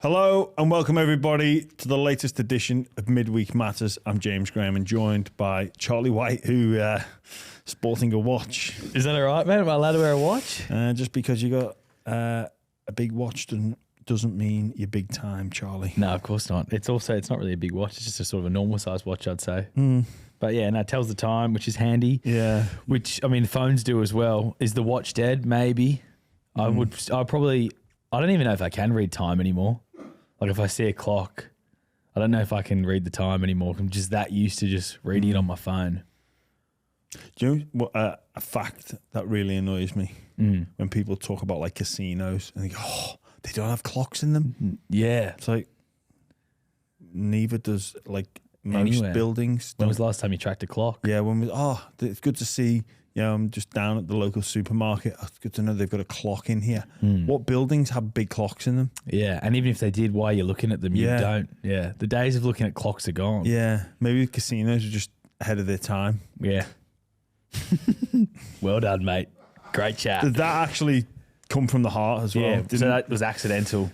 Hello and welcome everybody to the latest edition of Midweek Matters. I'm James Graham and joined by Charlie White, who sporting a watch. Is that all right, man? Am I allowed to wear a watch? Just because you got a big watch doesn't mean you're big time, Charlie. No, of course not. It's not really a big watch. It's just a sort of a normal size watch, I'd say. But yeah, and it tells the time, which is handy. Yeah. Which, I mean, phones do as well. Is the watch dead? Maybe. I don't even know if I can read time anymore. Like if I see a clock, I don't know if I can read the time anymore. I'm just that used to just reading it on my phone. Do you know what, a fact that really annoys me? When people talk about like casinos and they go, oh, they don't have clocks in them. Yeah. It's like, neither does like most Anywhere. Buildings. When was the last time you tracked a clock? Yeah, it's good to see. I'm just down at the local supermarket. Oh, it's good to know they've got a clock in here. What buildings have big clocks in them? Yeah, and even if they did, while you're looking at them, you Yeah. don't. Yeah, the days of looking at clocks are gone. Yeah, maybe the casinos are just ahead of their time. Yeah. Well done, mate. Great chat. Did that actually come from the heart as well? Yeah, so that was accidental.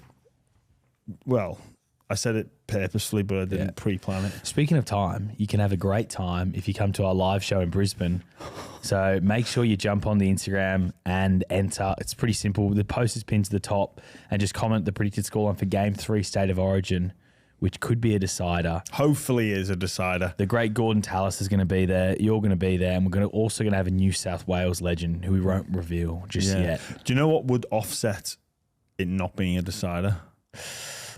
Well, I said it purposefully, but I didn't pre-plan it. Speaking of time, you can have a great time if you come to our live show in Brisbane. So make sure you jump on the Instagram and enter. It's pretty simple. The post is pinned to the top and just comment the predicted scoreline for Game 3 State of Origin, which could be a decider. Hopefully is a decider. The great Gordon Tallis is going to be there. You're going to be there. And we're also going to have a New South Wales legend who we won't reveal just yet. Do you know what would offset it not being a decider?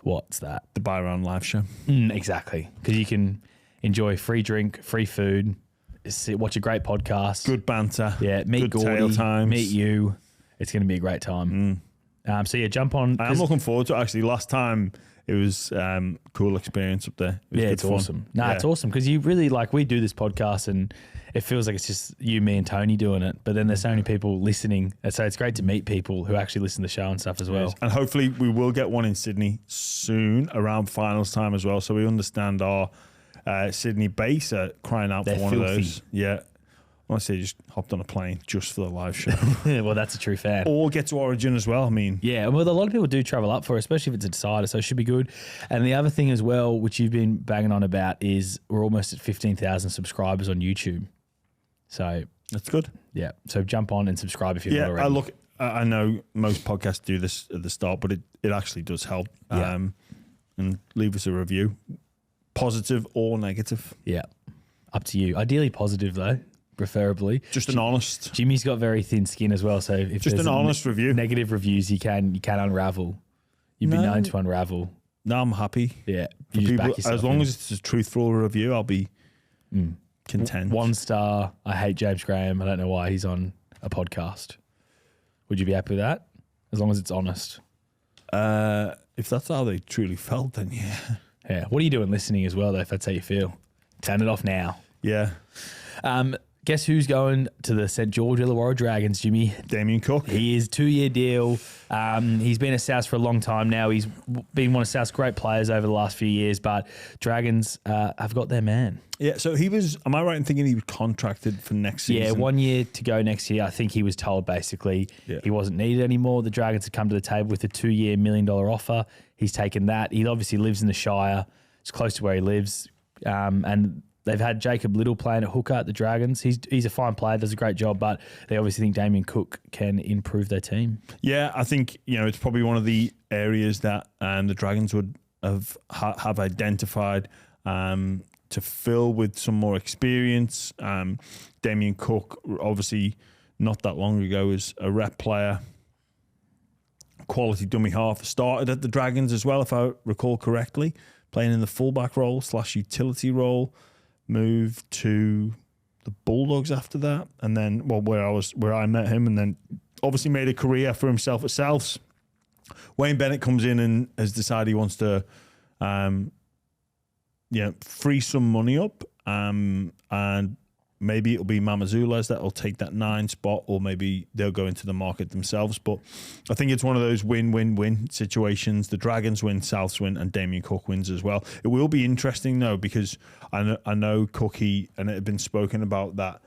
What's that? The Buy Around live show. Exactly. Because you can enjoy free drink, free food, watch a great podcast. Good banter. Yeah, meet good tail Gordy, times. meet you. It's going to be a great time. So yeah, jump on. I'm looking forward to it. Actually, last time it was cool experience up there. It was good it's fun. awesome. It's awesome because you really we do this podcast and it feels like it's just you, me and Tony doing it. But then there's so many people listening. And so it's great to meet people who actually listen to the show and stuff as well. And hopefully we will get one in Sydney soon around finals time as well. So we understand our Sydney base are crying out for one of those. Yeah. Honestly, just hopped on a plane just for the live show. Well, that's a true fan. Or get to Origin as well. I mean, yeah, well, a lot of people do travel up for it, especially if it's a decider, so it should be good. And the other thing as well, which you've been banging on about, is we're almost at 15,000 subscribers on YouTube. So that's good. Yeah, so jump on and subscribe if you're not already. I know most podcasts do this at the start, but it actually does help. Yeah. And leave us a review, positive or negative. Yeah, up to you. Ideally positive though. Preferably. Just an honest. Jimmy's got very thin skin as well, so if just there's an honest review. Negative reviews, you can unravel. You've been known to unravel. No, I'm happy. Yeah. For people, as long as it's a truthful review, I'll be content. 1 star. I hate James Graham. I don't know why he's on a podcast. Would you be happy with that? As long as it's honest. If that's how they truly felt, then yeah. Yeah. What are you doing listening as well, though, if that's how you feel? Turn it off now. Yeah. Guess who's going to the St. George Illawarra Dragons, Jimmy? Damien Cook. He is 2-year deal. He's been at South for a long time now. He's been one of South's great players over the last few years, but Dragons have got their man. Yeah, so he was, am I right in thinking he was contracted for next season? Yeah, 1 year to go next year. I think he was told basically he wasn't needed anymore. The Dragons had come to the table with a 2-year $1 million offer. He's taken that. He obviously lives in the Shire. It's close to where he lives. And they've had Jacob Little playing at hooker at the Dragons. He's a fine player, does a great job, but they obviously think Damien Cook can improve their team. Yeah, I think it's probably one of the areas that the Dragons would have identified to fill with some more experience. Damien Cook, obviously not that long ago, was a rep player, quality dummy half, started at the Dragons as well, if I recall correctly, playing in the fullback role / utility role. Moved to the Bulldogs after that, and then where I met him, and then obviously made a career for himself at Souths. Wayne Bennett comes in and has decided he wants to, free some money up, and maybe it'll be Mamazula's that will take that 9 spot, or maybe they'll go into the market themselves. But I think it's one of those win-win-win situations. The Dragons win, Souths win, and Damien Cook wins as well. It will be interesting, though, because I know Cookie, and it had been spoken about that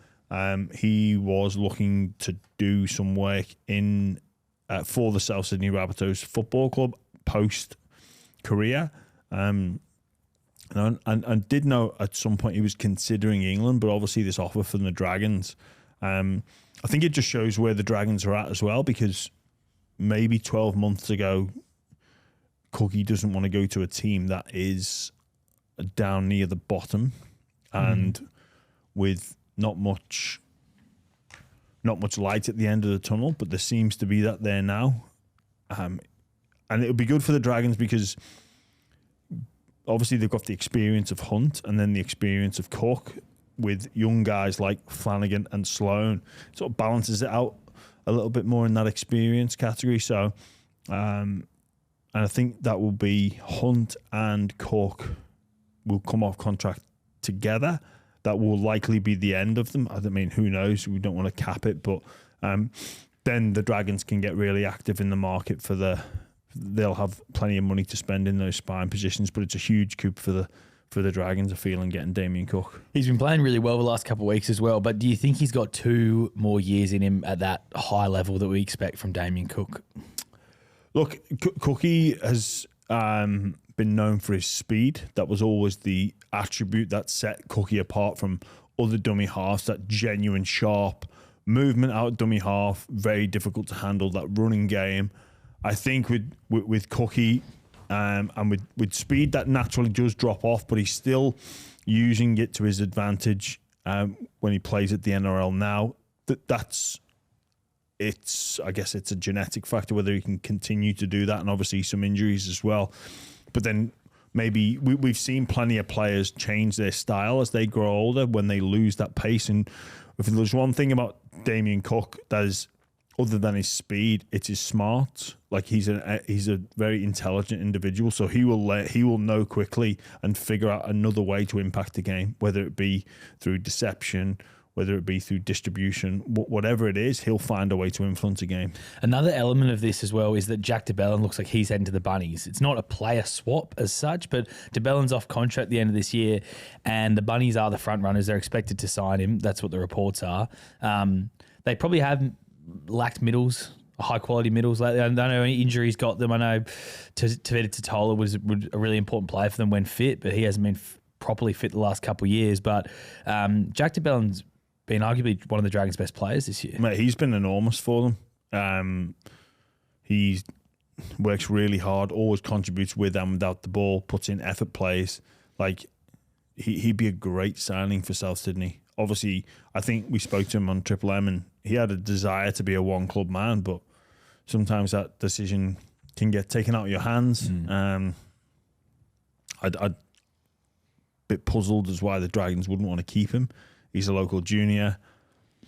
he was looking to do some work in for the South Sydney Rabbitohs Football Club post career. And did know at some point he was considering England, but obviously this offer from the Dragons. I think it just shows where the Dragons are at as well, because maybe 12 months ago, Cookie doesn't want to go to a team that is down near the bottom and with not much light at the end of the tunnel, but there seems to be that there now. And it would be good for the Dragons because obviously they've got the experience of Hunt and then the experience of Cook with young guys like Flanagan and Sloan. Sort of balances it out a little bit more in that experience category. So, and I think that will be Hunt and Cook will come off contract together. That will likely be the end of them. I mean, who knows? We don't want to cap it, but then the Dragons can get really active in the market they'll have plenty of money to spend in those spine positions, but it's a huge coup for the Dragons, I feel, in getting Damien Cook. He's been playing really well the last couple of weeks as well, but do you think he's got 2 more years in him at that high level that we expect from Damien Cook? Look, Cookie has been known for his speed. That was always the attribute that set Cookie apart from other dummy halves, that genuine sharp movement out dummy half, very difficult to handle, that running game. I think with Cookie and with speed, that naturally does drop off, but he's still using it to his advantage when he plays at the NRL now. I guess it's a genetic factor whether he can continue to do that, and obviously some injuries as well. But then maybe we've seen plenty of players change their style as they grow older when they lose that pace. And if there's one thing about Damien Cook that is, other than his speed, it's his smarts. Like he's a very intelligent individual, so he will know quickly and figure out another way to impact the game, whether it be through deception, whether it be through distribution, whatever it is, he'll find a way to influence a game. Another element of this as well is that Jack de Belin looks like he's heading to the Bunnies. It's not a player swap as such, but de Belin's off contract at the end of this year, and the Bunnies are the front runners. They're expected to sign him. That's what the reports are. They probably have lacked middles, high quality middles lately. I don't know any injuries got them. I know Tavita Totola was a really important player for them when fit, but he hasn't been properly fit the last couple of years. But Jack de Belin's been arguably one of the Dragons' best players this year. Mate, he's been enormous for them. He works really hard, always contributes with and without the ball, puts in effort plays. Like he'd be a great signing for South Sydney. Obviously, I think we spoke to him on Triple M and he had a desire to be a one club man, but sometimes that decision can get taken out of your hands. I'd a bit puzzled as why the Dragons wouldn't want to keep him. He's a local junior.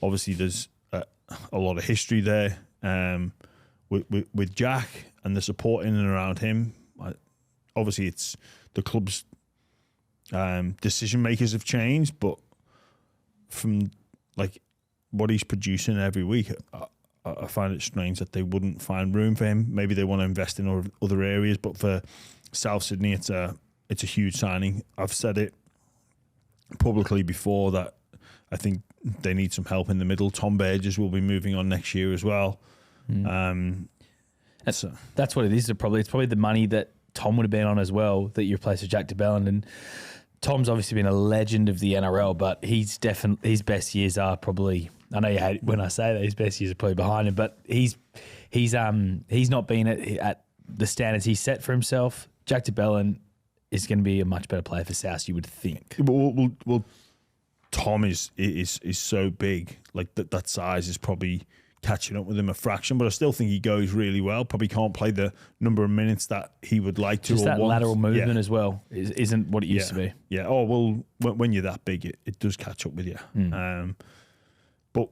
Obviously, there's a lot of history there with Jack and the support in and around him. Obviously, it's the club's decision makers have changed, but from like what he's producing every week, I find it strange that they wouldn't find room for him. Maybe they want to invest in other areas, but for South Sydney, it's a huge signing. I've said it publicly before that I think they need some help in the middle. Tom Burgess will be moving on next year as well. That's what it is. It's probably the money that Tom would have been on as well that you replaced with Jack de Belin. And Tom's obviously been a legend of the NRL, but his best years are probably, I know you hate when I say that his best years are probably behind him, but he's not been at the standards he set for himself. Jack de Belin is going to be a much better player for South, you would think. Well, Tom is so big, like that size is probably catching up with him a fraction, but I still think he goes really well. Probably can't play the number of minutes that he would like to. Just that lateral movement as well isn't what it used to be. Yeah. Oh, well, when you're that big, it does catch up with you. But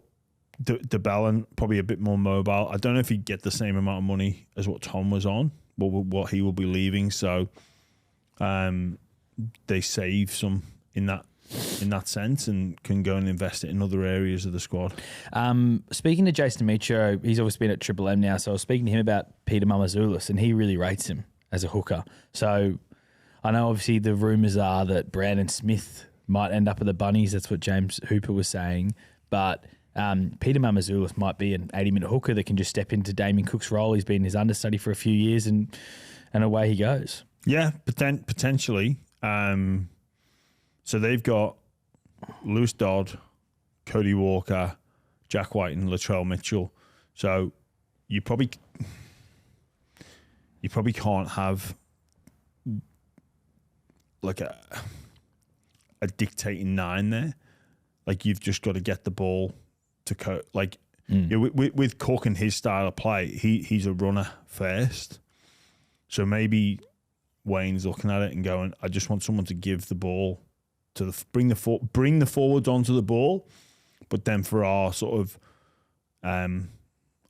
de Belin, probably a bit more mobile. I don't know if he'd get the same amount of money as what Tom was on, but what he will be leaving. So they save some in that sense and can go and invest it in other areas of the squad. Speaking to Jason Demetrio, he's obviously been at Triple M now, so I was speaking to him about Peter Mamazoulis, and he really rates him as a hooker. So I know obviously the rumours are that Brandon Smith might end up at the Bunnies. That's what James Hooper was saying. But Peter Mamazoulis might be an 80-minute hooker that can just step into Damien Cook's role. He's been his understudy for a few years and away he goes. Yeah, potentially. So they've got Lewis Dodd, Cody Walker, Jack White, and Latrell Mitchell. So you probably can't have like a dictating 9 there. Like, you've just got to get the ball to with Cook and his style of play, he's a runner first. So maybe Wayne's looking at it and going, I just want someone to give the ball to bring the forwards onto the ball, but then for our sort of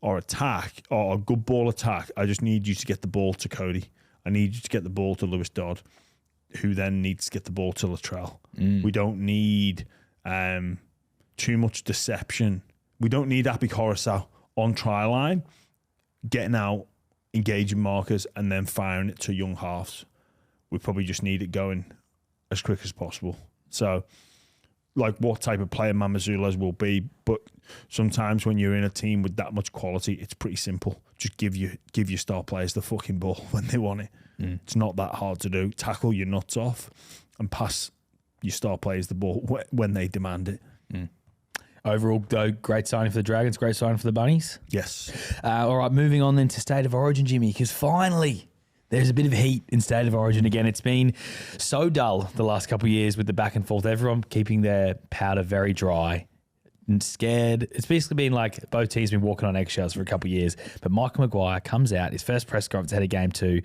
our attack, or a good ball attack, I just need you to get the ball to Cody. I need you to get the ball to Lewis Dodd, who then needs to get the ball to Latrell. We don't need too much deception. We don't need Appy Coruscant on try line, getting out, engaging markers, and then firing it to young halves. We probably just need it going as quick as possible. So, like, what type of player Mamazula's will be, but sometimes when you're in a team with that much quality, it's pretty simple. Just give your star players the fucking ball when they want it. It's not that hard to do. Tackle your nuts off and pass your star players the ball when they demand it. Overall, though, great signing for the Dragons, great signing for the Bunnies. Yes. All right, moving on then to State of Origin, Jimmy, because finally there's a bit of heat in State of Origin again. It's been so dull the last couple of years with the back and forth, everyone keeping their powder very dry and scared. It's basically been like both teams been walking on eggshells for a couple of years. But Michael Maguire comes out, his first press conference ahead of game 2,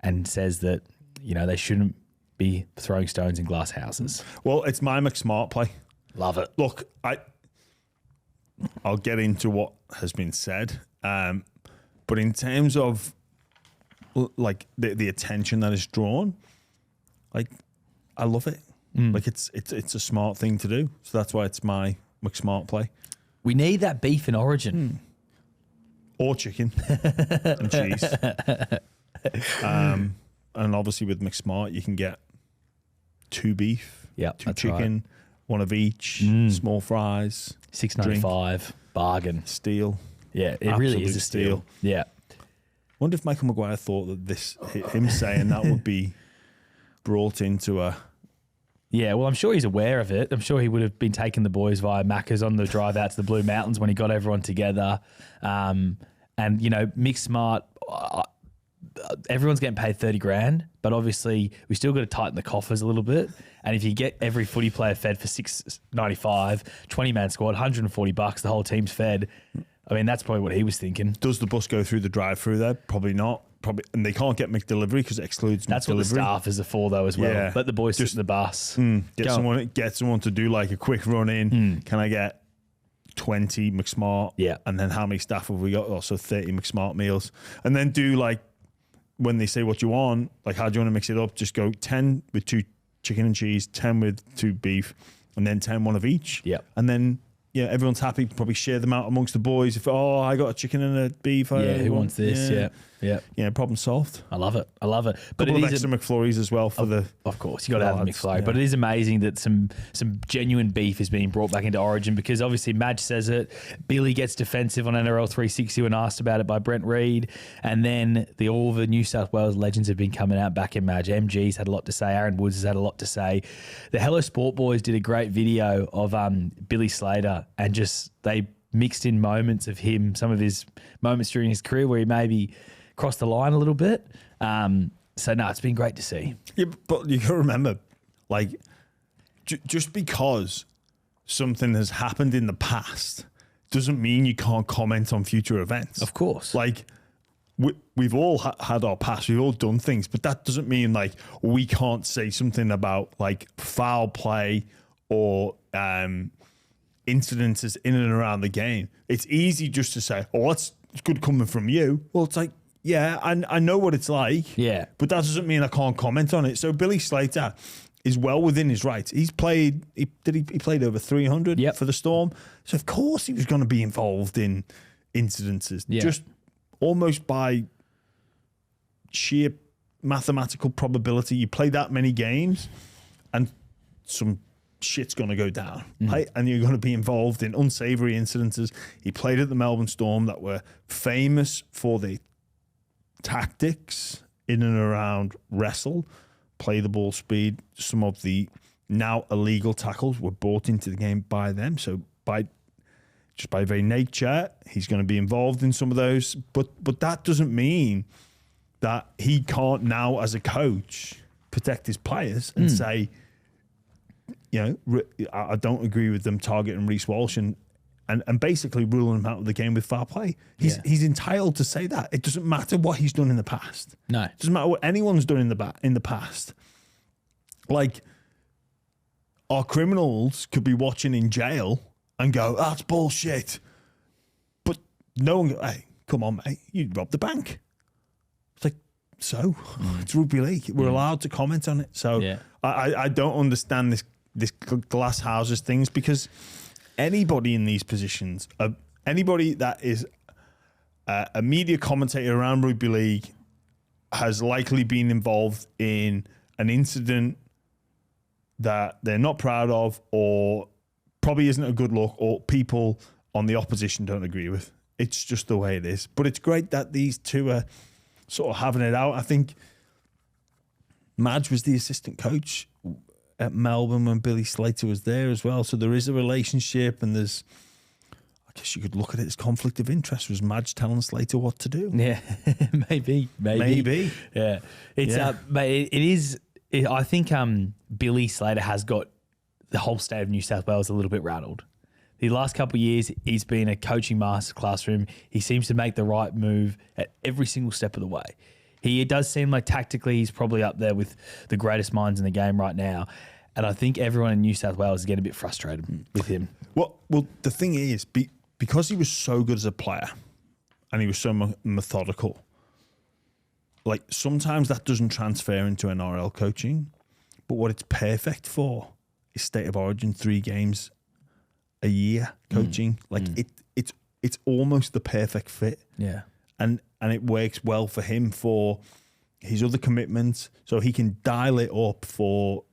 and says that, they shouldn't be throwing stones in glass houses. Well, it's my McSmart play. Love it. Look, I'll get into what has been said, but in terms of like the attention that is drawn, like, I love it. Like, it's a smart thing to do, so that's why it's my McSmart play. We need that beef in Origin, or chicken and cheese, and obviously with McSmart you can get 2 beef, 2 chicken. Right. 1 of each, small fries, $6.95, bargain, steal. Yeah, it really is a steal. Yeah. Wonder if Michael Maguire thought that him saying that would be brought into a. Yeah, well, I'm sure he's aware of it. I'm sure he would have been taking the boys via Macca's on the drive out to the Blue Mountains when he got everyone together. And McSmart, everyone's getting paid $30,000, but obviously we still got to tighten the coffers a little bit. And if you get every footy player fed for $6.95, 20-man squad, $140, the whole team's fed. I mean, that's probably what he was thinking. Does the bus go through the drive-through there? Probably not. And they can't get McDelivery because it excludes That's McDelivery. What the staff is for, though, as well. Yeah. Let the boys sit in the bus. Get someone to do like a quick run in. Can I get 20 McSmart? Yeah. And then how many staff have we got? Also 30 McSmart meals. And then do like, when they say what you want, like, how do you want to mix it up? Just go 10 with 2 chicken and cheese, 10 with 2 beef, and then 10 one of each. Yeah. And then, everyone's happy. Probably share them out amongst the boys. If, I got a chicken and a beef. Who wants this? Yeah. Yeah, problem solved. I love it. But couple of extra McFlurries as well for the. Of course, you got to have the McFlurry. Yeah. But it is amazing that some genuine beef is being brought back into Origin, because obviously Madge says it. Billy gets defensive on NRL 360 when asked about it by Brent Reed, and then all the New South Wales legends have been coming out back in Madge. MG's had a lot to say. Aaron Woods has had a lot to say. The Hello Sport boys did a great video of Billy Slater, and just they mixed in moments of him, some of his moments during his career where he maybe crossed the line a little bit. It's been great to see. Yeah, but you got to remember, like, just because something has happened in the past doesn't mean you can't comment on future events. Of course. Like, we've all had our past, we've all done things, but that doesn't mean, like, we can't say something about, like, foul play or incidences in and around the game. It's easy just to say, it's good coming from you. Well, it's like, yeah, I know what it's like. Yeah. But that doesn't mean I can't comment on it. So Billy Slater is well within his rights. He played over 300 for the Storm. So of course he was going to be involved in incidences. Yeah. Just almost by sheer mathematical probability. You play that many games and some shit's going to go down. Right? And you're going to be involved in unsavory incidences. He played at the Melbourne Storm that were famous for the tactics in and around wrestle, play the ball speed. Some of the now illegal tackles were brought into the game by them. So by very nature, he's going to be involved in some of those. But that doesn't mean that he can't now, as a coach, protect his players and say, I don't agree with them targeting Reece Walsh and basically ruling him out of the game with foul play. He's entitled to say that. It doesn't matter what he's done in the past. No. It doesn't matter what anyone's done in the past. Like, our criminals could be watching in jail and go, that's bullshit. But no one, hey, come on, mate, you robbed the bank. It's like, so? It's rugby league. We're allowed to comment on it. So I don't understand this glass houses things, because anybody in these positions, anybody that is a media commentator around rugby league has likely been involved in an incident that they're not proud of, or probably isn't a good look, or people on the opposition don't agree with. It's just the way it is. But it's great that these two are sort of having it out. I think Madge was the assistant coach at Melbourne when Billy Slater was there as well. So there is a relationship, and there's, I guess you could look at it as conflict of interest. Was Madge telling Slater what to do? Yeah, maybe. Yeah, it is. I think Billy Slater has got the whole state of New South Wales a little bit rattled. The last couple of years, he's been a coaching master classroom. He seems to make the right move at every single step of the way. It does seem like tactically he's probably up there with the greatest minds in the game right now. And I think everyone in New South Wales is getting a bit frustrated with him. Well, the thing is, because he was so good as a player and he was so methodical, like, sometimes that doesn't transfer into NRL coaching. But what it's perfect for is State of Origin, 3 games a year coaching. It's almost the perfect fit. Yeah. And it works well for him for his other commitments. So he can dial it up for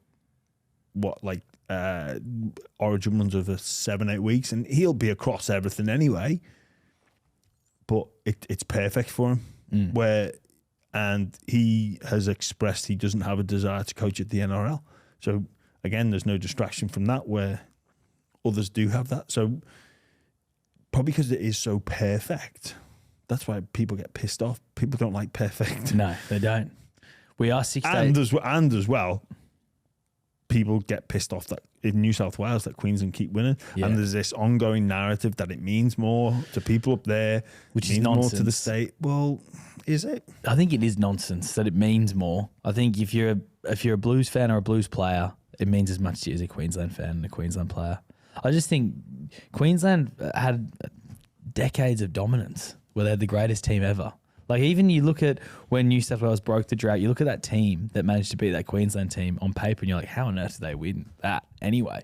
Origin runs over 7-8 weeks, and he'll be across everything anyway. But it's perfect for him. And he has expressed he doesn't have a desire to coach at the NRL. So again, there's no distraction from that, where others do have that. So probably because it is so perfect, that's why people get pissed off. People don't like perfect. No, they don't. We are 6 and as well, people get pissed off that in New South Wales that Queensland keep winning. Yeah. And there's this ongoing narrative that it means more to people up there, which is nonsense. More to the state. Well, is it? I think it is nonsense that it means more. I think if you're a Blues fan or a Blues player, it means as much to you as a Queensland fan and a Queensland player. I just think Queensland had decades of dominance where they had the greatest team ever. Like, even you look at when New South Wales broke the drought, you look at that team that managed to beat that Queensland team on paper, and you're like, how on earth did they win that anyway?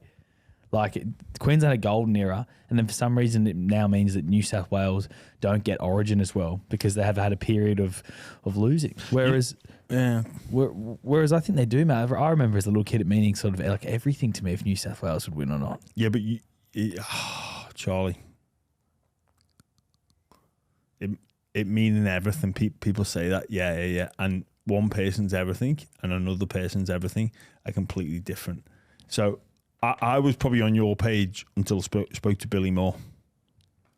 Like, Queensland had a golden era, and then for some reason it now means that New South Wales don't get Origin as well because they have had a period of losing. Whereas I think they do, man. I remember as a little kid it meaning sort of like everything to me if New South Wales would win or not. Yeah, but Charlie, it meaning everything. People say that, yeah. And one person's everything and another person's everything are completely different. So I was probably on your page until I spoke to Billy Moore,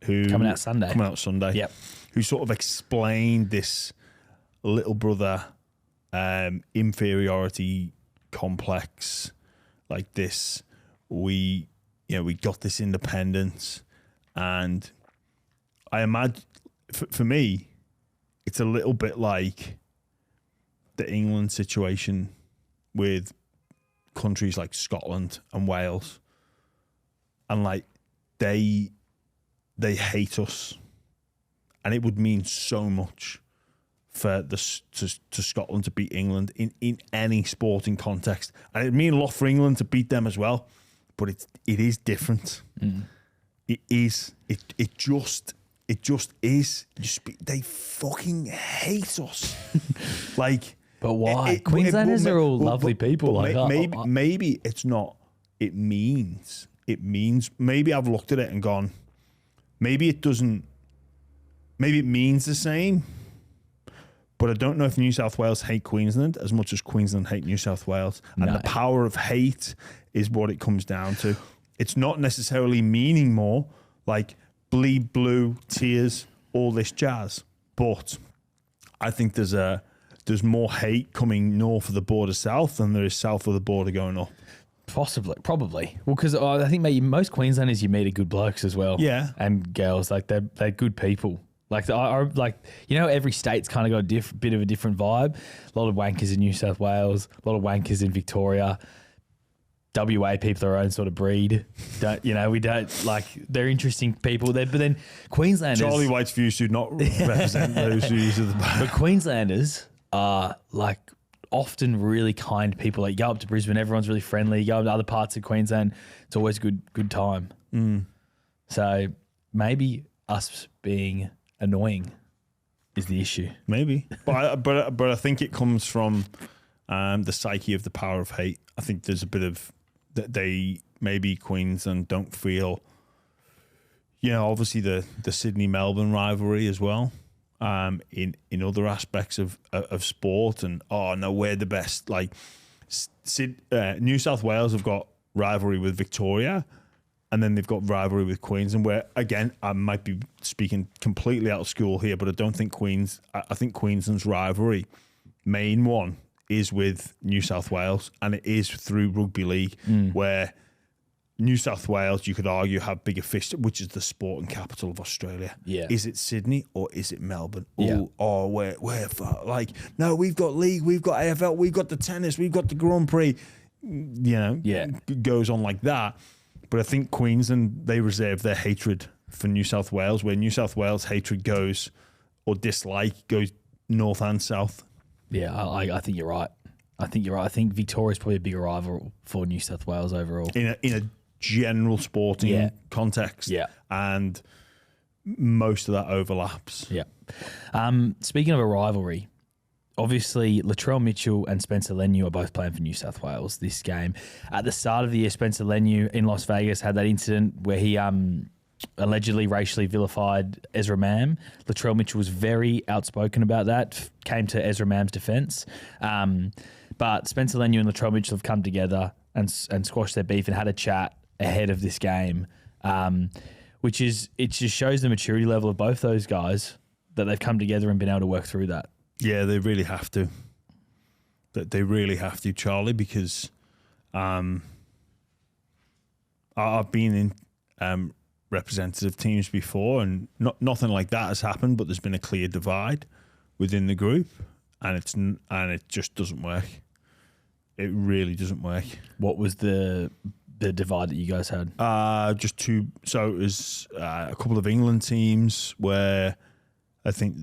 who coming out Sunday. Yep. Who sort of explained this little brother inferiority complex, like this. We got this independence, and I imagine. For me, it's a little bit like the England situation with countries like Scotland and Wales, and like they hate us, and it would mean so much for to Scotland to beat England in any sporting context, and it'd mean a lot for England to beat them as well. But it is different. It is. It just is. They fucking hate us. Like, but why? Queenslanders are all lovely people. Maybe it's not. It means. Maybe I've looked at it and gone. Maybe it doesn't. Maybe it means the same. But I don't know if New South Wales hate Queensland as much as Queensland hate New South Wales. And No. the power of hate is what it comes down to. It's not necessarily meaning more, like bleed blue, tears, all this jazz. But I think there's more hate coming north of the border south than there is south of the border going up. Possibly, probably. Well, because I think maybe most Queenslanders you meet are good blokes as well. Yeah. And girls, like they're good people. Like every state's kind of got a bit of a different vibe. A lot of wankers in New South Wales, a lot of wankers in Victoria. WA people are our own sort of breed. We don't like, they're interesting people. But then Queenslanders. Charlie White's views do not represent those views of the But Queenslanders are like often really kind people. Like you go up to Brisbane, everyone's really friendly. You go up to other parts of Queensland, it's always good time. So maybe us being annoying is the issue. Maybe, but I think it comes from the psyche of the power of hate. I think there's a bit of that they maybe Queensland don't feel. Obviously the Sydney Melbourne rivalry as well. In other aspects of sport, and no, we're the best. Like New South Wales have got rivalry with Victoria, and then they've got rivalry with Queensland. Where again, I might be speaking completely out of school here, but I don't think I think Queensland's rivalry, main one, is with New South Wales, and it is through rugby league, where New South Wales, you could argue, have bigger fish, which is the sporting capital of Australia. Yeah. Is it Sydney or is it Melbourne? Yeah. We're far. Like, no, we've got league, we've got AFL, we've got the tennis, we've got the Grand Prix. It goes on like that. But I think Queensland, they reserve their hatred for New South Wales, where New South Wales hatred goes, or dislike goes north and south. Yeah, I think you're right. I think Victoria's probably a bigger rival for New South Wales overall. In a general sporting context. Yeah. And most of that overlaps. Yeah. Speaking of a rivalry, obviously Latrell Mitchell and Spencer Leniu are both playing for New South Wales this game. At the start of the year, Spencer Leniu in Las Vegas had that incident where he allegedly racially vilified Ezra Mam. Latrell Mitchell was very outspoken about that, came to Ezra Mam's defence. But Spencer Leniu and Latrell Mitchell have come together and squashed their beef and had a chat ahead of this game, it just shows the maturity level of both those guys, that they've come together and been able to work through that. Yeah, they really have to. They really have to, Charlie, because I've been in representative teams before, and nothing like that has happened, but there's been a clear divide within the group, and it just doesn't work. It really doesn't work. What was the divide that you guys had? Just two. So it was a couple of England teams where I think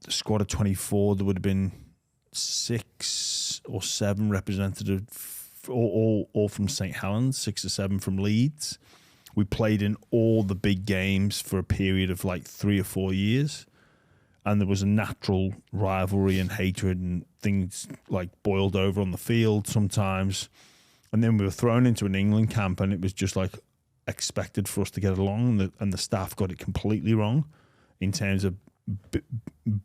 the squad of 24, there would have been 6 or 7 representatives, all from St Helens, 6 or 7 from Leeds. We played in all the big games for a period of like 3 or 4 years. And there was a natural rivalry and hatred, and things like boiled over on the field sometimes. And then we were thrown into an England camp, and it was just like expected for us to get along. And the staff got it completely wrong in terms of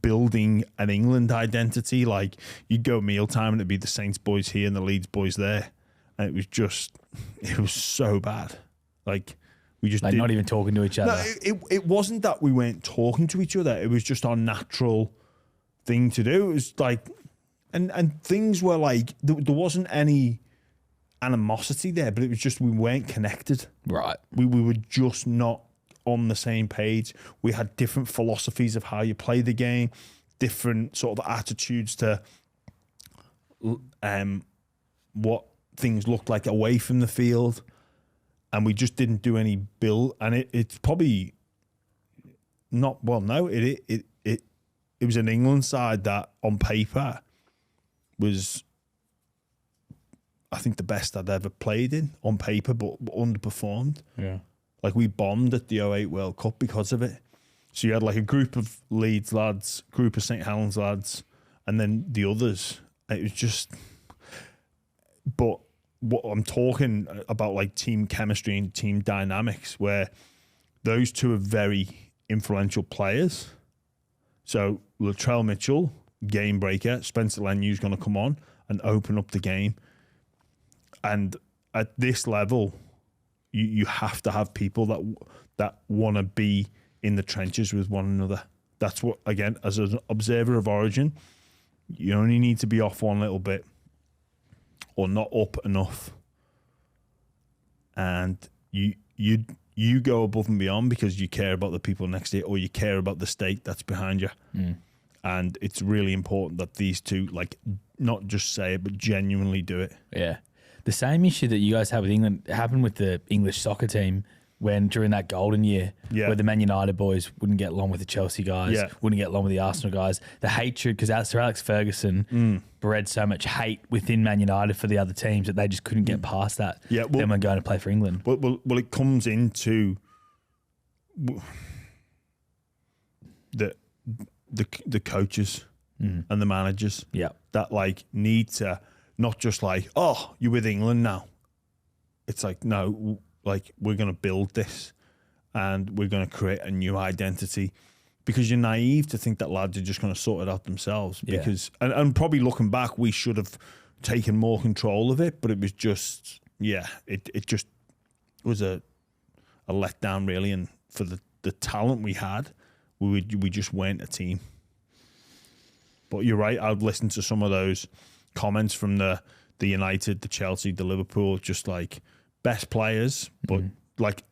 building an England identity. Like, you'd go mealtime and it'd be the Saints boys here and the Leeds boys there. And it was so bad. Like, we just not even talking to each other. No, it wasn't that we weren't talking to each other. It was just our natural thing to do. It was like, and things were like, there wasn't any animosity there, but it was just we weren't connected. Right. We were just not on the same page. We had different philosophies of how you play the game, different sort of attitudes to what things looked like away from the field. And we just didn't do any build, and it's probably not well. No, it was an England side that on paper was, I think, the best I'd ever played in on paper, but underperformed. Yeah, like we bombed at the 08 World Cup because of it. So you had like a group of Leeds lads, group of St Helens lads, and then the others. It was just, but. What I'm talking about, like team chemistry and team dynamics, where those two are very influential players. So Latrell Mitchell game breaker. Spencer Lenu's going to come on and open up the game. And at this level, you have to have people that want to be in the trenches with one another. That's what, again, as an observer of Origin, you only need to be off one little bit or not up enough. And you go above and beyond because you care about the people next to you, or you care about the state that's behind you. And it's really important that these two, like, not just say it, but genuinely do it. Yeah. The same issue that you guys have with England happened with the English soccer team when during that golden year, where the Man United boys wouldn't get along with the Chelsea guys, wouldn't get along with the Arsenal guys. The hatred, because Sir Alex Ferguson bred so much hate within Man United for the other teams that they just couldn't get past that. Yeah, then when going to play for England. Well, it comes into the coaches and the managers that like need to not just like, oh, you're with England now. It's like, no, like we're going to build this and we're going to create a new identity, because you're naive to think that lads are just going to sort it out themselves. Because and probably looking back, we should have taken more control of it, but it was just it just was a letdown really, and for the talent we had, we just weren't a team. But you're right, I've listened to some of those comments from the United, the Chelsea, the Liverpool, just like best players, but like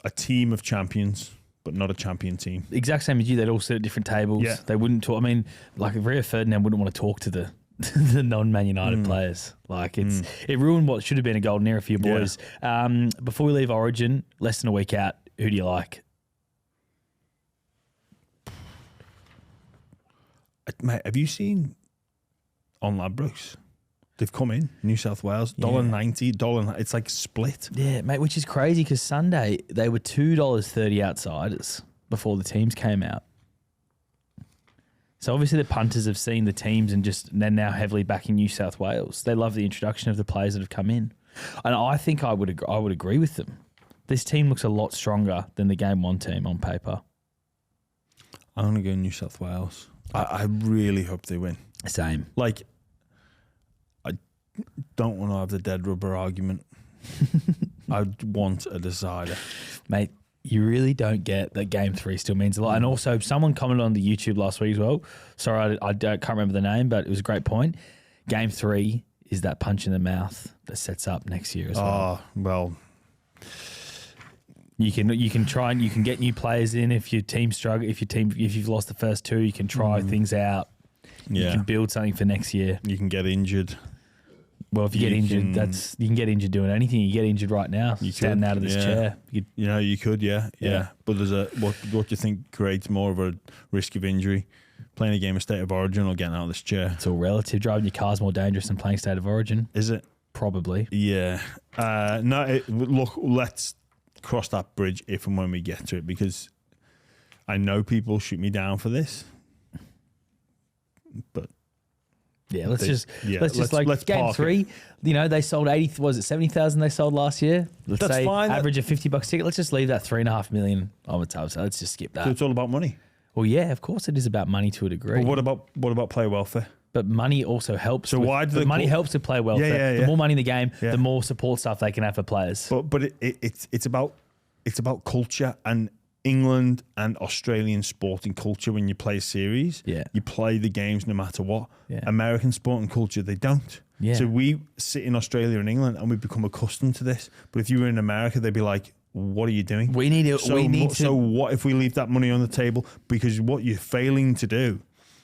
a team of champions, but not a champion team. Exact same as you, they'd all sit at different tables. Yeah. They wouldn't talk. I mean, like Rio Ferdinand wouldn't want to talk to the the non-Man United players. Like it ruined what should have been a golden era for your boys. Yeah. Before we leave Origin, less than a week out, who do you like? Mate, have you seen on Ladbrokes? They've come in, New South Wales, $1.90, $1. It's like split. Yeah, mate, which is crazy because Sunday they were $2.30 outsiders before the teams came out. So obviously the punters have seen the teams and they're now heavily backing New South Wales. They love the introduction of the players that have come in, and I think I would agree with them. This team looks a lot stronger than the Game 1 team on paper. I'm going to go New South Wales. I really hope they win. Same. Like, I don't want to have the dead rubber argument. I want a decider. Mate, you really don't get that Game 3 still means a lot. And also, someone commented on the YouTube last week as well. Sorry, I can't remember the name, but it was a great point. Game 3 is that punch in the mouth that sets up next year as well. Oh, well... You can try and you can get new players in if your team struggle. If you've lost the first two, you can try things out. Yeah. You can build something for next year. You can get injured. Well, if you get injured, you can get injured doing anything. You get injured right now, standing out of this chair. You could, yeah. But there's what do you think creates more of a risk of injury? Playing a game of State of Origin or getting out of this chair? It's all relative. Driving your car's more dangerous than playing State of Origin. Is it? Probably. Yeah. Look, let's cross that bridge if and when we get to it, because I know people shoot me down for this, but let's just Game 3. You know, they sold 70,000 they sold last year. Let's say fine. Average of $50 ticket. Let's just leave that $3.5 million on the top. So let's just skip that. So it's all about money. Well, yeah, of course it is about money to a degree. But what about player welfare? But money also helps. So money helps with player welfare. Yeah. The more money in the game, the more support stuff they can have for players. But it's about culture, and England and Australian sporting culture. When you play a series, you play the games no matter what. Yeah. American sporting culture, they don't. Yeah. So we sit in Australia and England and we become accustomed to this. But if you were in America, they'd be like, what are you doing? So what if we leave that money on the table? Because what you're failing to do.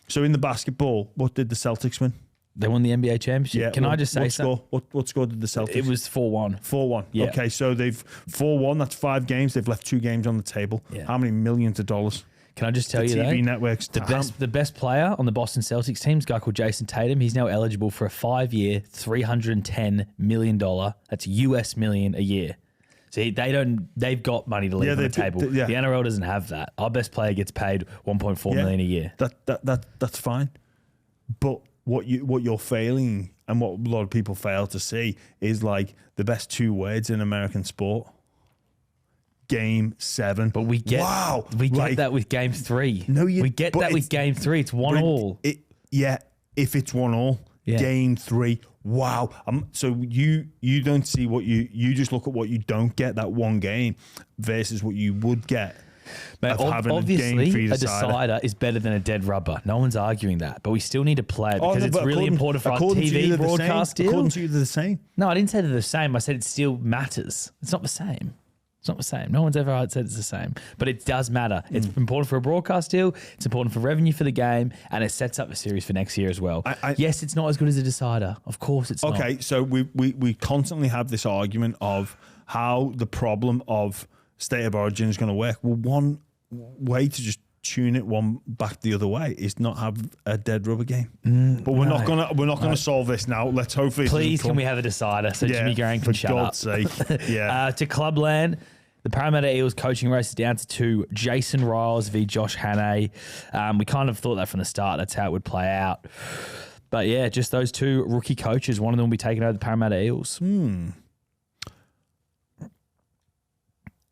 So in the basketball, what did the Celtics win? They won the NBA championship. Yeah, Can I just say so? What score did the Celtics? It was 4-1. 4-1. Yeah. Okay, so they've 4-1. That's 5 games. They've left 2 games on the table. Yeah. How many millions of dollars? Can I just tell you TV networks. The best player on the Boston Celtics team is a guy called Jason Tatum. He's now eligible for a 5-year, $310 million. That's US million a year. See, they've got money to leave on the table. The NRL doesn't have that. Our best player gets paid $1.4 million a year. That's fine. But what you're failing, and what a lot of people fail to see, is like the best 2 words in American sport. Game 7. But we get that with Game 3. No, we get that with Game 3. It's 1-1. if it's 1-1, game 3, wow. So you don't see what you just look at what you don't get that one game versus what you would get. Mate, obviously, a decider is better than a dead rubber. No one's arguing that, but we still need to play it because it's really important for our TV broadcast deal. According to you, they're the same. No, I didn't say they're the same. I said it still matters. It's not the same. It's not the same. No one's ever said it's the same, but it does matter. It's important for a broadcast deal. It's important for revenue for the game, and it sets up the series for next year as well. Yes, it's not as good as a decider. Of course, it's not. Okay, so we constantly have this argument of how the problem of State of Origin is going to work. Well, one way to just tune it one back the other way is not have a dead rubber game. But we're not gonna solve this now. Let's hopefully. Please, can we have a decider so Jimmy Garang can shut up? For God's sake. Yeah. To Clubland. The Parramatta Eels coaching race is down to 2. Jason Riles v. Josh Hannay. We kind of thought that from the start. That's how it would play out. But yeah, just those 2 rookie coaches. One of them will be taking over the Parramatta Eels.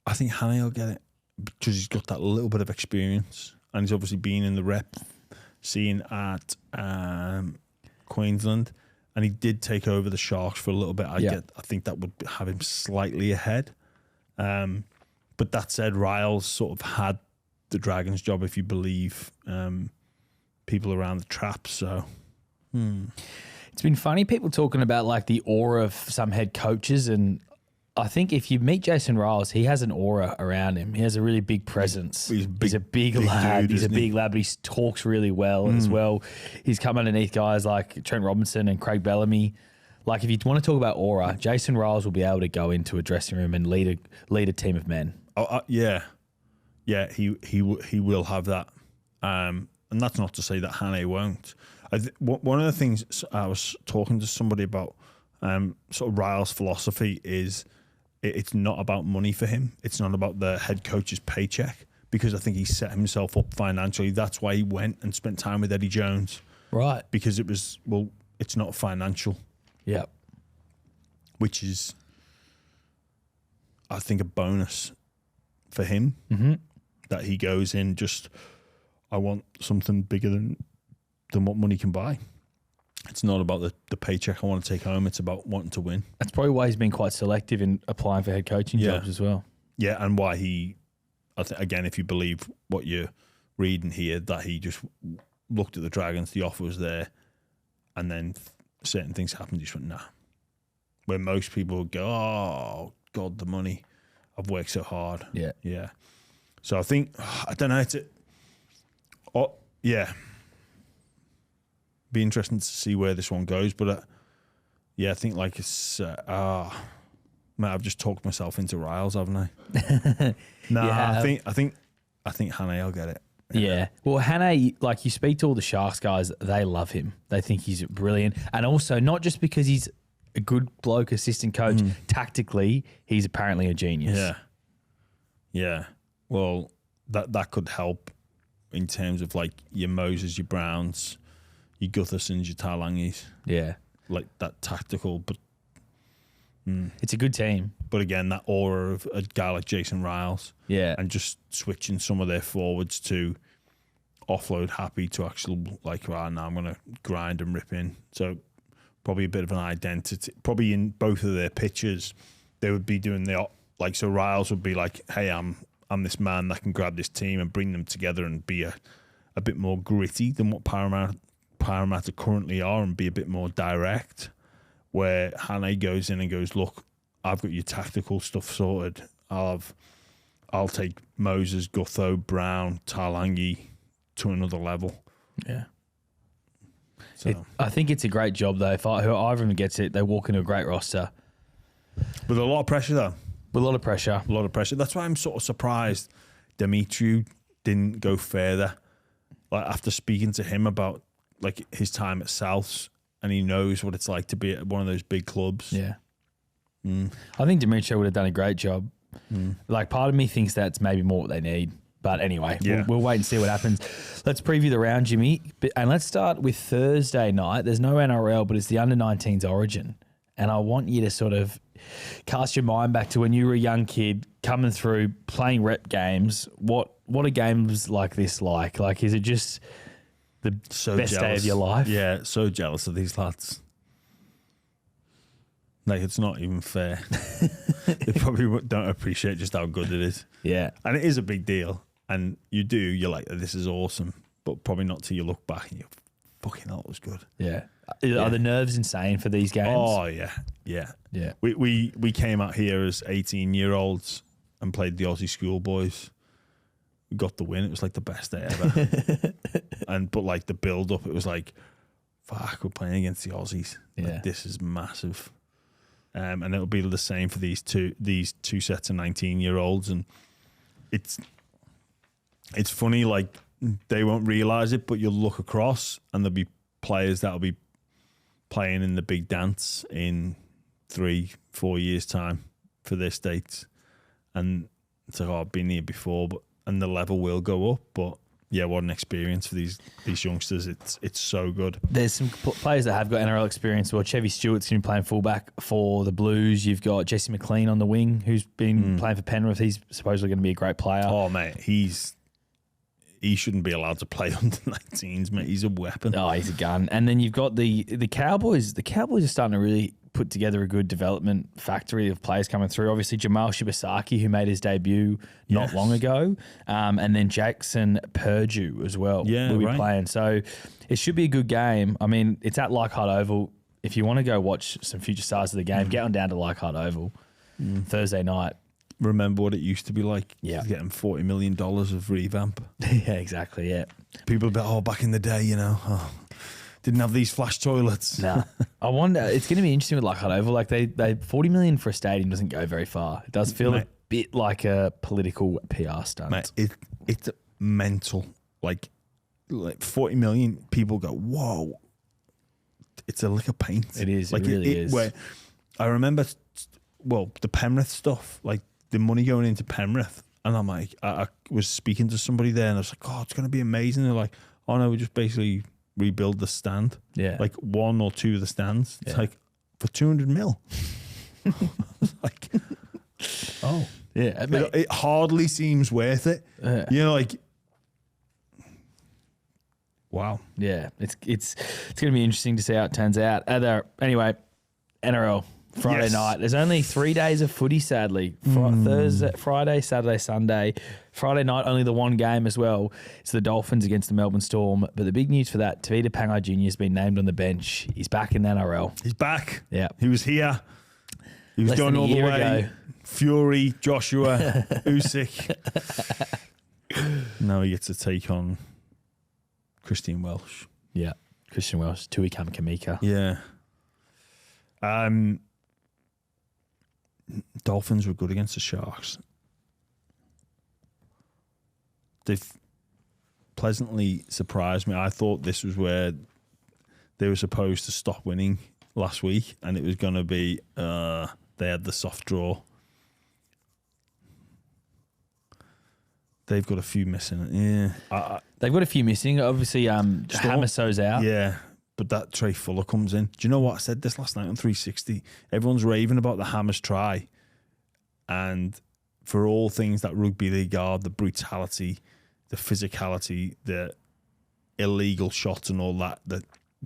I think Hannay will get it because he's got that little bit of experience and he's obviously been in the rep scene at Queensland, and he did take over the Sharks for a little bit. I think that would have him slightly ahead. But that said, Riles sort of had the Dragons job, if you believe people around the trap. So it's been funny, people talking about like the aura of some head coaches, and I think if you meet Jason Riles, he has an aura around him. He has a really big presence. He's a big lad. Dude, he's a big lad, but he talks really well as well. He's come underneath guys like Trent Robinson and Craig Bellamy. Like, if you want to talk about aura, Jason Riles will be able to go into a dressing room and lead a team of men. Yeah, he will have that, and that's not to say that Hannay won't. One of the things I was talking to somebody about, sort of Riles' philosophy is it's not about money for him. It's not about the head coach's paycheck, because I think he set himself up financially. That's why he went and spent time with Eddie Jones, right? Because it's not financial. Yeah. Which is, I think, a bonus for him. That he goes in I want something bigger than what money can buy. It's not about the paycheck I want to take home. It's about wanting to win. That's probably why he's been quite selective in applying for head coaching jobs as well. Yeah, and why again, if you believe what you're reading here, that he just looked at the Dragons, the offer was there, and then certain things happened, he just went, nah. Where most people would go, oh, God, the money. I've worked so hard. Yeah. Yeah. So I think, I don't know, be interesting to see where this one goes. But I think like it's, man, I've just talked myself into Riles, haven't I? I think Hannay will get it. Yeah. Well, Hannay, like, you speak to all the Sharks guys, they love him. They think he's brilliant. And also, not just because he's a good bloke assistant coach, tactically, he's apparently a genius. Yeah. Yeah. Well, that could help in terms of like your Moses, your Browns, your Guthersons, your Tarlangis. Yeah. Like that tactical, but it's a good team. But again, that aura of a guy like Jason Riles. Yeah. And just switching some of their forwards to offload happy to actually like, now I'm going to grind and rip in. So probably a bit of an identity. Probably in both of their pitches, they would be doing so Riles would be like, hey, I'm this man that can grab this team and bring them together and be a bit more gritty than what Parramatta currently are, and be a bit more direct. Where Hannay goes in and goes, look, I've got your tactical stuff sorted. I'll take Moses, Gutho, Brown, Tarlangi to another level. Yeah. So I think it's a great job, though. If either of them gets it, they walk into a great roster. With a lot of pressure, though. With a lot of pressure. A lot of pressure. That's why I'm sort of surprised Demetriou didn't go further. Like, after speaking to him about like his time at Souths, and he knows what it's like to be at one of those big clubs. Yeah. I think Demetriou would have done a great job. Like, part of me thinks that's maybe more what they need. But anyway, we'll wait and see what happens. Let's preview the round, Jimmy. And let's start with Thursday night. There's no NRL, but it's the under-19s Origin. And I want you to sort of cast your mind back to when you were a young kid coming through, playing rep games. What are games like this like? Like, is it just the best day of your life. Yeah, so jealous of these lads. Like, it's not even fair. They probably don't appreciate just how good it is. Yeah. And it is a big deal. And you're like, this is awesome. But probably not till you look back and you fucking hell, it was good. Yeah. Are the nerves insane for these games? Oh, yeah. Yeah. Yeah. We came out here as 18-year-olds and played the Aussie schoolboys. We got the win. It was like the best day ever. But like the build up, it was like, fuck, we're playing against the Aussies. Yeah. Like, this is massive. And it'll be the same for these two sets of 19-year-olds. And it's funny, like, they won't realise it, but you'll look across and there'll be players that'll be playing in the big dance in 3-4 years' time for their states. And it's like, oh, I've been here before, and the level will go up. But yeah, what an experience for these youngsters. It's so good. There's some players that have got NRL experience. Well, Chevy Stewart's going to be playing fullback for the Blues. You've got Jesse McLean on the wing, who's been playing for Penrith. He's supposedly going to be a great player. Oh, mate, he shouldn't be allowed to play under 19s, mate. He's a weapon. Oh, he's a gun. And then you've got the Cowboys. The Cowboys are starting to really put together a good development factory of players coming through. Obviously, Jamal Shibasaki, who made his debut not long ago, and then Jackson Purdue as well will be playing. So it should be a good game. I mean, it's at Leichhardt Oval. If you want to go watch some future stars of the game, get on down to Leichhardt Oval Thursday night. Remember what it used to be like? Yeah. Getting $40 million of revamp. Yeah, exactly, yeah. People be back in the day, didn't have these flash toilets. No. I wonder, it's going to be interesting with Leichhardt Oval. Like, they $40 million for a stadium doesn't go very far. It does feel a bit like a political PR stunt. Mate, it's mental. Like 40 million, people go, whoa. It's a lick of paint. It is, like it really is. Where I remember, the Penrith stuff, like the money going into Penrith. And I'm like, I was speaking to somebody there and I was like, oh, it's going to be amazing. They're like, oh no, we just basically rebuild the stand. Yeah. Like 1 or 2 of the stands. It's like for 200 mil. Like, oh. Yeah. It hardly seems worth it. Like, wow. Yeah. It's going to be interesting to see how it turns out. Anyway, NRL. Friday night. There's only 3 days of footy, sadly. Thursday, Friday, Saturday, Sunday. Friday night, only the one game as well. It's the Dolphins against the Melbourne Storm. But the big news for that, Tavita Pangai Jr. has been named on the bench. He's back in the NRL. He's back. Yeah. He was here. He was going all the way. Ago. Fury, Joshua, Usyk. Now he gets to take on Christian Welsh. Yeah. Christian Welsh, Tui Kamika. Yeah. Dolphins were good against the Sharks. They've pleasantly surprised me. I thought this was where they were supposed to stop winning last week, and it was going to be they had the soft draw. They've got a few missing. Yeah, they've got a few missing. Obviously, Hamaso's out. Yeah. But that Trey Fuller comes in. Do you know what? I said this last night on 360. Everyone's raving about the Hammers try. And for all things that rugby league are, the brutality, the physicality, the illegal shots and all that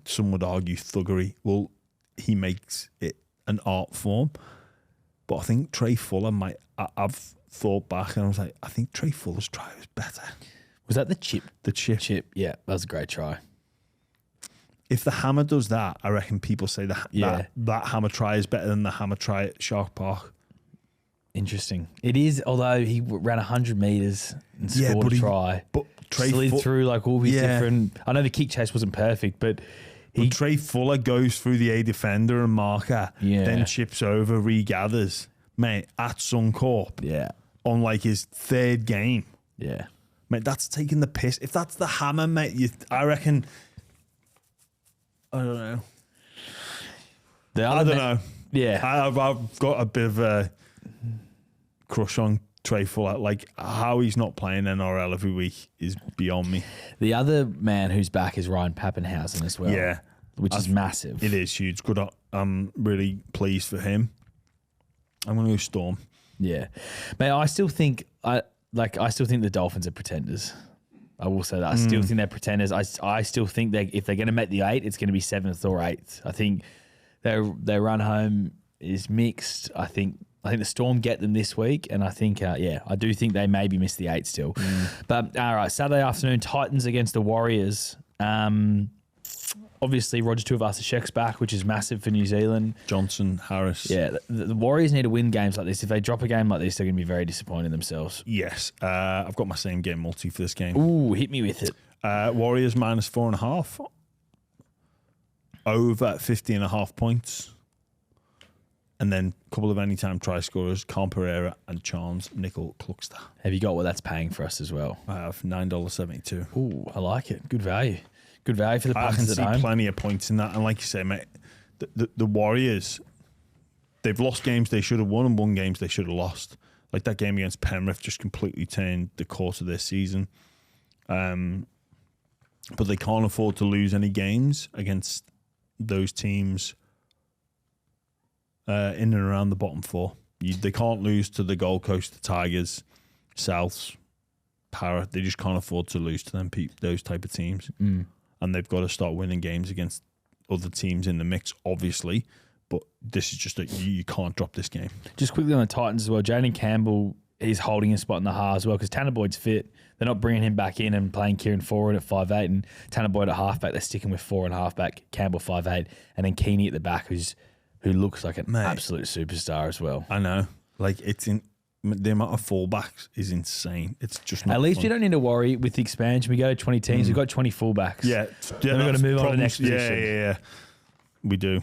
some would argue thuggery. Well, he makes it an art form. But I think Trey Fuller might... I've thought back and I was like, I think Trey Fuller's try was better. Was that the chip? The chip. Yeah, that was a great try. If the Hammer does that, I reckon people say that Hammer try is better than the Hammer try at Shark Park. Interesting. It is, although he ran 100 metres and scored a try. But Trey slid through like all these different... I know the kick chase wasn't perfect, but... Trey Fuller goes through the A defender and marker, then chips over, regathers. Mate, at Suncorp. Yeah. On like his 3rd game. Yeah. Mate, that's taking the piss. If that's the Hammer, mate, I reckon... I don't know. I don't know. Yeah. I've got a bit of a crush on Trey Fuller. Like, how he's not playing NRL every week is beyond me. The other man who's back is Ryan Pappenhausen as well. Yeah. Which is massive. It is huge. Good. I'm really pleased for him. I'm going to go Storm. Yeah. Mate, I still think the Dolphins are pretenders. I will say that. I still think they're pretenders. I still think if they're going to make the 8, it's going to be 7th or 8th. I think their run home is mixed. I think the Storm get them this week, and I think, I do think they maybe miss the 8 still. But, all right, Saturday afternoon, Titans against the Warriors. Obviously, Roger Tuivasa-Sheck's back, which is massive for New Zealand. Johnson, Harris. Yeah, the Warriors need to win games like this. If they drop a game like this, they're going to be very disappointed in themselves. Yes. I've got my same game multi for this game. Ooh, hit me with it. Warriors minus 4.5. Over 50.5 points. And then a couple of anytime try scorers, Con Pereira and Charles Nickel-Cluxter. Have you got what that's paying for us as well? I have $9.72. Ooh, I like it. Good value. Good value for the punters at home. I can see plenty of points in that. And like you say, mate, the Warriors, they've lost games they should have won and won games they should have lost. Like that game against Penrith just completely turned the course of their season. But they can't afford to lose any games against those teams in and around the bottom 4. They can't lose to the Gold Coast, the Tigers, Souths, Para. They just can't afford to lose to them, those type of teams. And they've got to start winning games against other teams in the mix, obviously. But this is just you can't drop this game. Just quickly on the Titans as well, Jaden Campbell is holding a spot in the half as well because Tanner Boyd's fit. They're not bringing him back in and playing Kieran forward at 5'8", and Tanner Boyd at halfback. They're sticking with 4 and halfback, Campbell 5'8", and then Keeney at the back, who looks like an absolute superstar as well. I know. Like, the amount of fullbacks is insane. It's just not At least fun. you don't need to worry with the expansion. We go to 20 teams. We've got 20 fullbacks. Yeah. Then we've got to move on to the next position. Yeah. We do.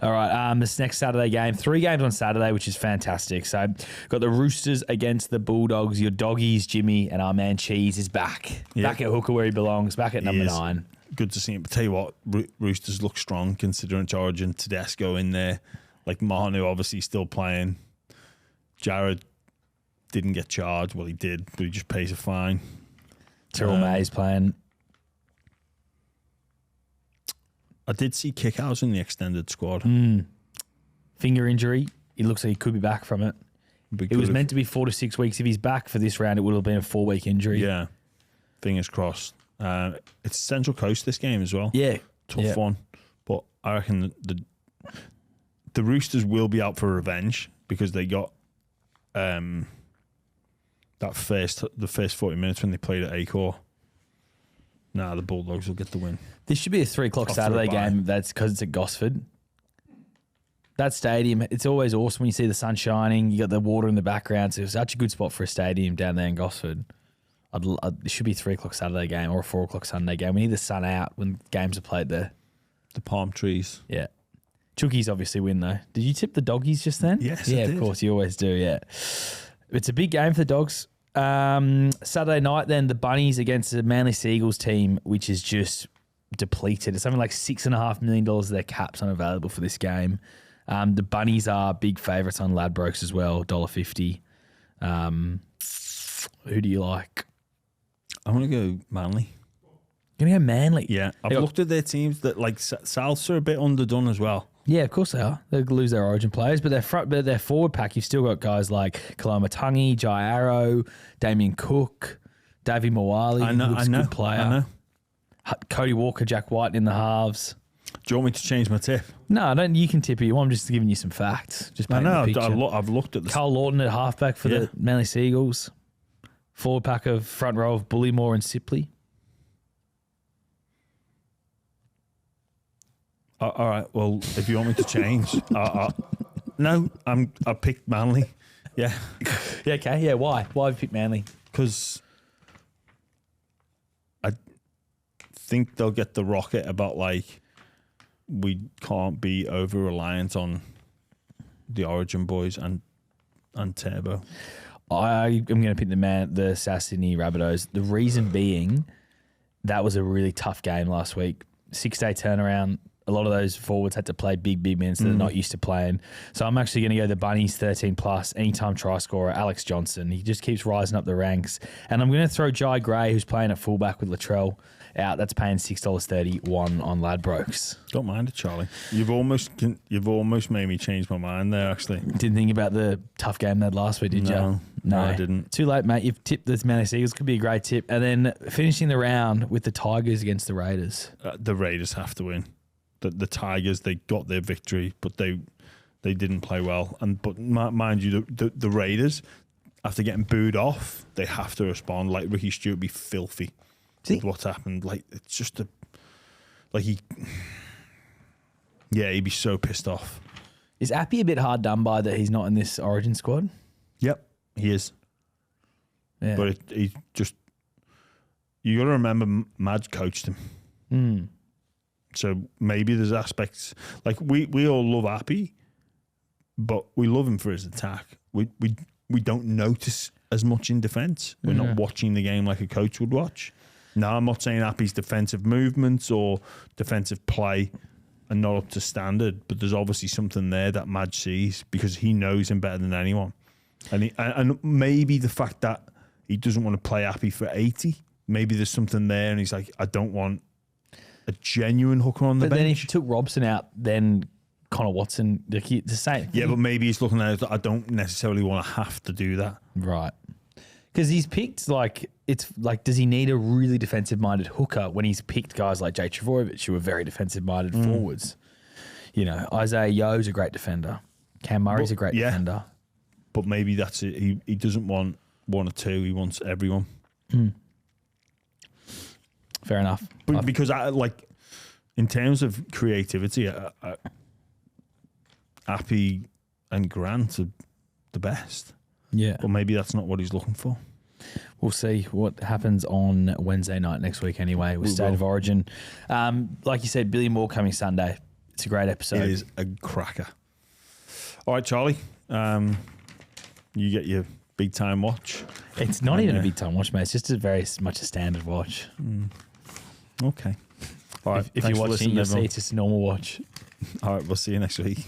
All right, this next Saturday game, 3 games on Saturday, which is fantastic. So, got the Roosters against the Bulldogs. Your doggies, Jimmy, and our man Cheese is back. Yeah. Back at hooker where he belongs, back at number 9. Good to see him. But tell you what, Roosters look strong considering George and Tedesco in there. Like Manu obviously still playing. Jared didn't get charged. Well, he did, but he just pays a fine. Terrell May's playing. I did see Kickhouse in the extended squad. Finger injury. He looks like he could be back from it. It was meant to be 4 to 6 weeks. If he's back for this round, it would have been a 4-week injury. Yeah. Fingers crossed. It's Central Coast this game as well. Yeah. Tough one. But I reckon the Roosters will be out for revenge because they got the first 40 minutes when they played at Acor. The Bulldogs will get the win. This should be a 3 o'clock Saturday game. That's because it's at Gosford. That stadium, it's always awesome when you see the sun shining. You got the water in the background. So it's such a good spot for a stadium down there in Gosford. It should be a 3 o'clock Saturday game or a 4 o'clock Sunday game. We need the sun out when games are played there. The palm trees. Yeah. Chookies obviously win though. Did you tip the doggies just then? Yes, yeah, I did. Of course you always do. Yeah, it's a big game for the Dogs. Saturday night, then the Bunnies against the Manly Seagulls team, which is just depleted. It's something like $6.5 million of their caps unavailable for this game. The Bunnies are big favourites on Ladbrokes as well, $1.50. Who do you like? I'm gonna go Manly. You're gonna go Manly? Yeah, I've looked at their teams that like Souths are a bit underdone as well. Yeah, of course they are. They lose their origin players, but their forward pack, you've still got guys like Kalama Tungi, Jai Arrow, Damien Cook, Davey Moali, who looks a good player. I know. Cody Walker, Jack White in the halves. Do you want me to change my tip? No, I don't. You can tip it. I'm just giving you some facts. Just I know. painting the picture. I've looked at the Carl Lawton at halfback for the Manly Seagulls. Forward pack of front row of Bullymore and Sipley. All right. Well, if you want me to change, no, I picked Manly. Yeah. Yeah. Okay. Yeah. Why? Why have you picked Manly? Because I think they'll get the rocket about like we can't be over reliant on the Origin boys and Turbo. I am going to pick the South Sydney Rabbitohs. The reason being that was a really tough game last week. 6-day turnaround. a lot of those forwards had to play big minutes that they're not used to playing. So I'm actually going to go the Bunnies 13 plus, anytime try scorer, Alex Johnson. He just keeps rising up the ranks. And I'm going to throw Jai Gray, who's playing at fullback with Latrell, out. That's paying $6.31 on Ladbrokes. Don't mind it, Charlie. You've almost made me change my mind there, actually. Didn't think about the tough game they had last week, did you? No, I didn't. Too late, mate. You've tipped the Manly Seagulls. Could be a great tip. And then finishing the round with the Tigers against the Raiders. The Raiders have to win. The Tigers, they got their victory, but they didn't play well. But mind you, the Raiders, after getting booed off, they have to respond. Like Ricky Stewart would be filthy with what's happened. Like it's just he'd be so pissed off. Is Appy a bit hard done by that he's not in this Origin squad? Yep, he is. Yeah. But he just, you got to remember, Madge coached him. So maybe there's aspects, like we all love Appy, but we love him for his attack. We don't notice as much in defence. We're not watching the game like a coach would watch. Now, I'm not saying Appy's defensive movements or defensive play are not up to standard, but there's obviously something there that Madge sees because he knows him better than anyone. And maybe the fact that he doesn't want to play Appy for 80, maybe there's something there and he's like, I don't want a genuine hooker on the bench. But then if you took Robson out, then Connor Watson, the same. Yeah, but maybe he's looking at it that I don't necessarily want to have to do that. Right. Because he's picked, does he need a really defensive-minded hooker when he's picked guys like Jay Travojevic who are very defensive-minded forwards? You know, Isaiah Yo's a great defender. Cam Murray's a great defender. But maybe that's it. He doesn't want one or two. He wants everyone. Fair enough. But because, in terms of creativity, Appy and Grant are the best. Yeah. But maybe that's not what he's looking for. We'll see what happens on Wednesday night next week anyway with State of Origin. Like you said, Billy Moore coming Sunday. It's a great episode. It is a cracker. All right, Charlie. You get your big time watch. It's not even a big time watch, mate. It's just very much a standard watch. Okay. All right. If you're watching, you'll see it's just a normal watch. All right. We'll see you next week.